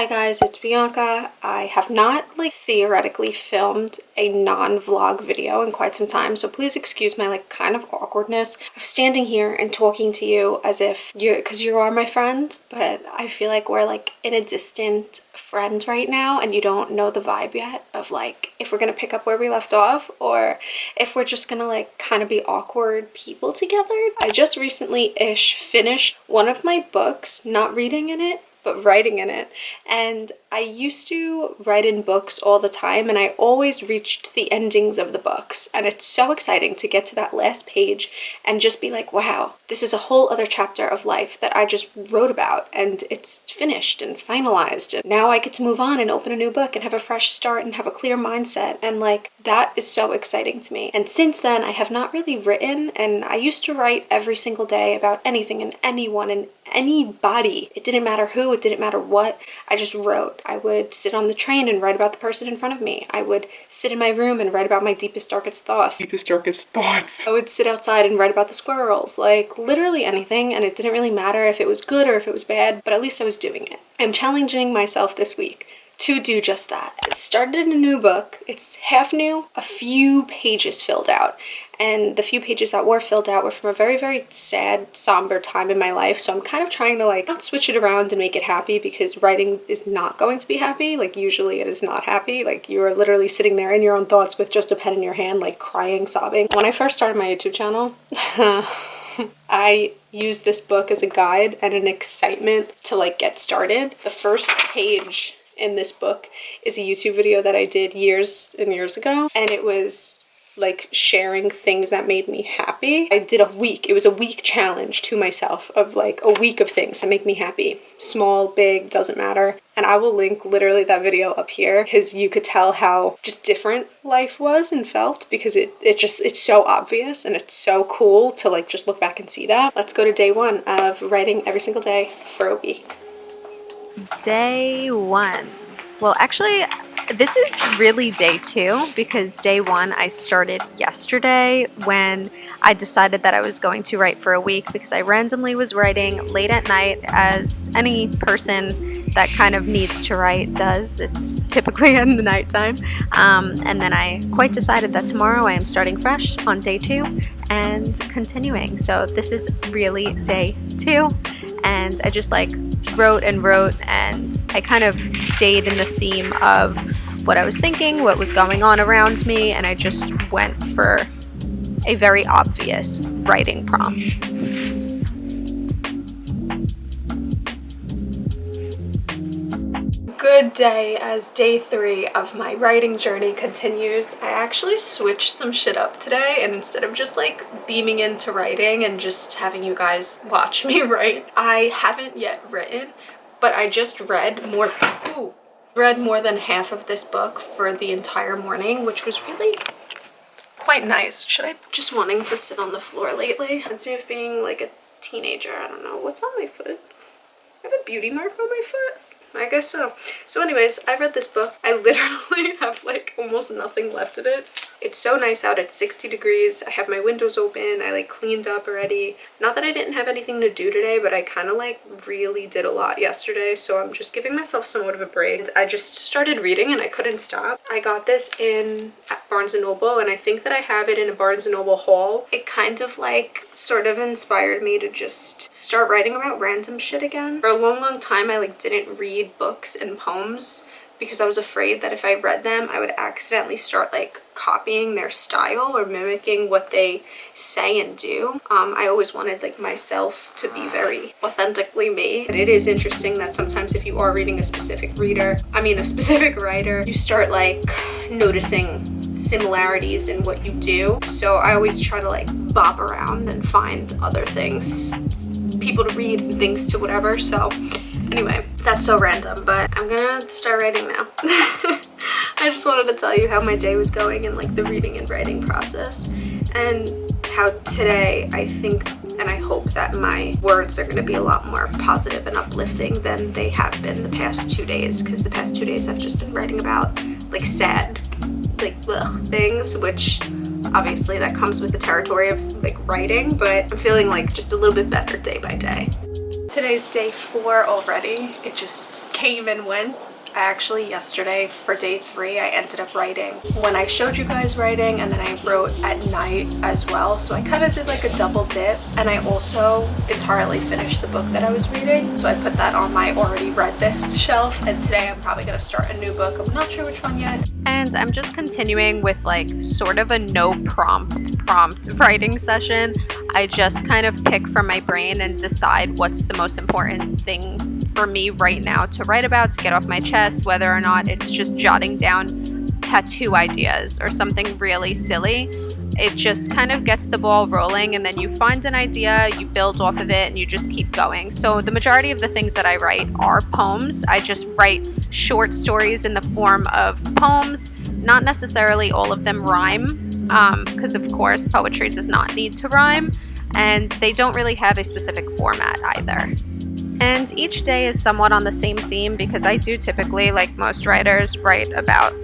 Hi guys, it's Bianca. I have not theoretically filmed a non-vlog video in quite some time, so please excuse my kind of awkwardness of standing here and talking to you as if because you are my friend, but I feel like we're in a distant friend right now and you don't know the vibe yet of if we're gonna pick up where we left off or if we're just gonna kind of be awkward people together. I just recently-ish finished one of my books, not reading in it, but writing in it. And I used to write in books all the time and I always reached the endings of the books. And it's so exciting to get to that last page and just be like, wow, this is a whole other chapter of life that I just wrote about and it's finished and finalized. And now I get to move on and open a new book and have a fresh start and have a clear mindset. And that is so exciting to me. And since then, I have not really written, and I used to write every single day about anything and anyone and anybody. It didn't matter who, it didn't matter what, I just wrote. I would sit on the train and write about the person in front of me. I would sit in my room and write about my deepest, darkest thoughts. I would sit outside and write about the squirrels, literally anything, and it didn't really matter if it was good or if it was bad, but at least I was doing it. I'm challenging myself this week to do just that. I started a new book. It's half new, a few pages filled out. And the few pages that were filled out were from a very, very sad, somber time in my life. So I'm kind of trying to not switch it around and make it happy, because writing is not going to be happy. Usually it is not happy. You are literally sitting there in your own thoughts with just a pen in your hand, crying, sobbing. When I first started my YouTube channel, I used this book as a guide and an excitement to get started. The first page in this book is a YouTube video that I did years and years ago, and it was sharing things that made me happy. I did a week. It was a week challenge to myself of a week of things that make me happy. Small, big, doesn't matter. And I will link literally that video up here because you could tell how just different life was and felt, because it's so obvious and it's so cool to just look back and see that. Let's go to day one of writing every single day for a week. Day one. Well, actually, this is really day two, because day one I started yesterday when I decided that I was going to write for a week, because I randomly was writing late at night, as any person that kind of needs to write does. It's typically in the nighttime. And then I quite decided that tomorrow I am starting fresh on day two and continuing. So this is really day two. And I just wrote and wrote, and I kind of stayed in the theme of what I was thinking, what was going on around me, and I just went for a very obvious writing prompt. Good day as day three of my writing journey continues. I actually switched some shit up today, and instead of just beaming into writing and just having you guys watch me write, I haven't yet written, but I just read more than half of this book for the entire morning, which was really quite nice. Should I just wanting to sit on the floor lately? Reminds me of being a teenager. I don't know. What's on my foot? I have a beauty mark on my foot? I guess so. So anyways, I read this book. I literally have almost nothing left of it. It's so nice out. It's 60 degrees. I have my windows open. I cleaned up already. Not that I didn't have anything to do today, but I kind of really did a lot yesterday, so I'm just giving myself somewhat of a break. I just started reading and I couldn't stop. I got this at Barnes & Noble, and I think that I have it in a Barnes & Noble haul. It kind of sort of inspired me to just start writing about random shit again. For a long time I didn't read books and poems because I was afraid that if I read them I would accidentally start copying their style or mimicking what they say and do. I always wanted myself to be very authentically me. But it is interesting that sometimes if you are reading a specific writer, you start noticing similarities in what you do. So I always try to bop around and find other things, people to read and things to whatever. So anyway, that's so random, but I'm gonna start writing now. I just wanted to tell you how my day was going in the reading and writing process, and how today I think and I hope that my words are gonna be a lot more positive and uplifting than they have been the past 2 days, because the past 2 days I've just been writing about sad things, which obviously that comes with the territory of writing, but I'm feeling just a little bit better day by day. Today's day 4 already. It just came and went. I actually yesterday for day 3 I ended up writing when I showed you guys writing, and then I wrote at night as well, so I kind of did like a double dip. And I also entirely finished the book that I was reading, so I put that on my already read this shelf, and today I'm probably gonna start a new book. I'm not sure which one yet. And I'm just continuing with like sort of a no prompt writing session. I just kind of pick from my brain and decide what's the most important thing for me right now to write about, to get off my chest, whether or not it's just jotting down tattoo ideas or something really silly. It just kind of gets the ball rolling, and then you find an idea, you build off of it, and you just keep going. So the majority of the things that I write are poems. I just write short stories in the form of poems. Not necessarily all of them rhyme, because of course poetry does not need to rhyme, and they don't really have a specific format either. And each day is somewhat on the same theme, because I do typically, like most writers, write about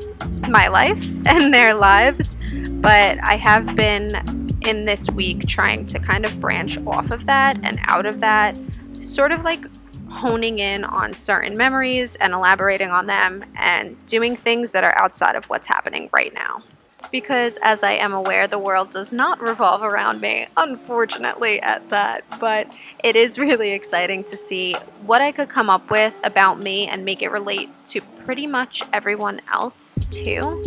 my life and their lives. But I have been in this week trying to kind of branch off of that and out of that, sort of like honing in on certain memories and elaborating on them and doing things that are outside of what's happening right now. Because as I am aware, the world does not revolve around me, unfortunately at that, but it is really exciting to see what I could come up with about me and make it relate to pretty much everyone else too.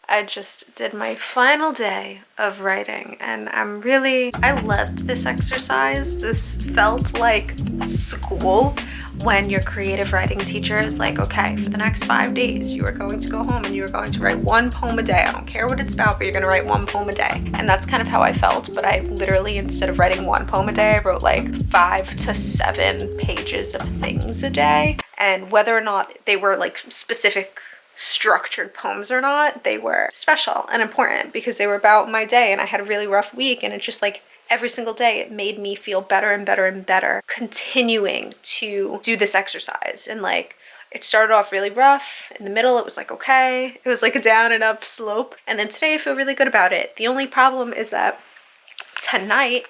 I just did my final day of writing, and I loved this exercise. This felt like school, when your creative writing teacher is like, okay, for the next 5 days, you are going to go home and you are going to write 1 poem a day. I don't care what it's about, but you're gonna write 1 poem a day. And that's kind of how I felt, but I literally, instead of writing 1 poem a day, I wrote like 5 to 7 pages of things a day. And whether or not they were like specific structured poems or not, they were special and important because they were about my day, and I had a really rough week, and it just like every single day it made me feel better and better and better continuing to do this exercise. And like, it started off really rough. In the middle it was like okay, it was like a down and up slope, and then today I feel really good about it. The only problem is that tonight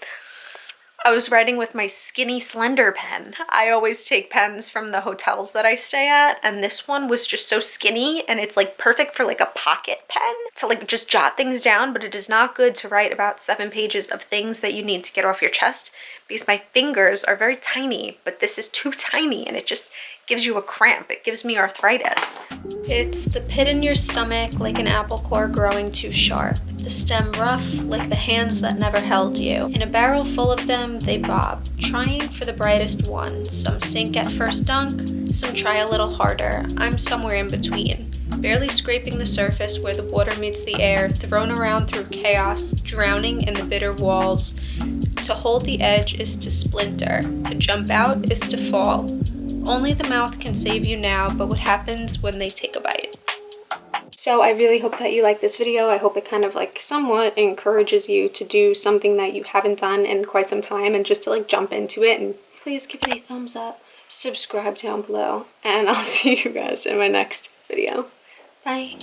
I was writing with my skinny slender pen. I always take pens from the hotels that I stay at, and this one was just so skinny, and it's like perfect for like a pocket pen to like just jot things down, but it is not good to write about 7 pages of things that you need to get off your chest, because my fingers are very tiny, but this is too tiny and it just gives you a cramp. It gives me arthritis. It's the pit in your stomach like an apple core growing too sharp, the stem rough like the hands that never held you. In a barrel full of them they bob, trying for the brightest one. Some sink at first dunk, some try a little harder. I'm somewhere in between, barely scraping the surface where the water meets the air, thrown around through chaos, drowning in the bitter walls. To hold the edge is to splinter, to jump out is to fall. Only the mouth can save you now, but what happens when they take a bite? So I really hope that you like this video. I hope it kind of like somewhat encourages you to do something that you haven't done in quite some time, and just to like jump into it. And please give it a thumbs up, subscribe down below, and I'll see you guys in my next video. Bye.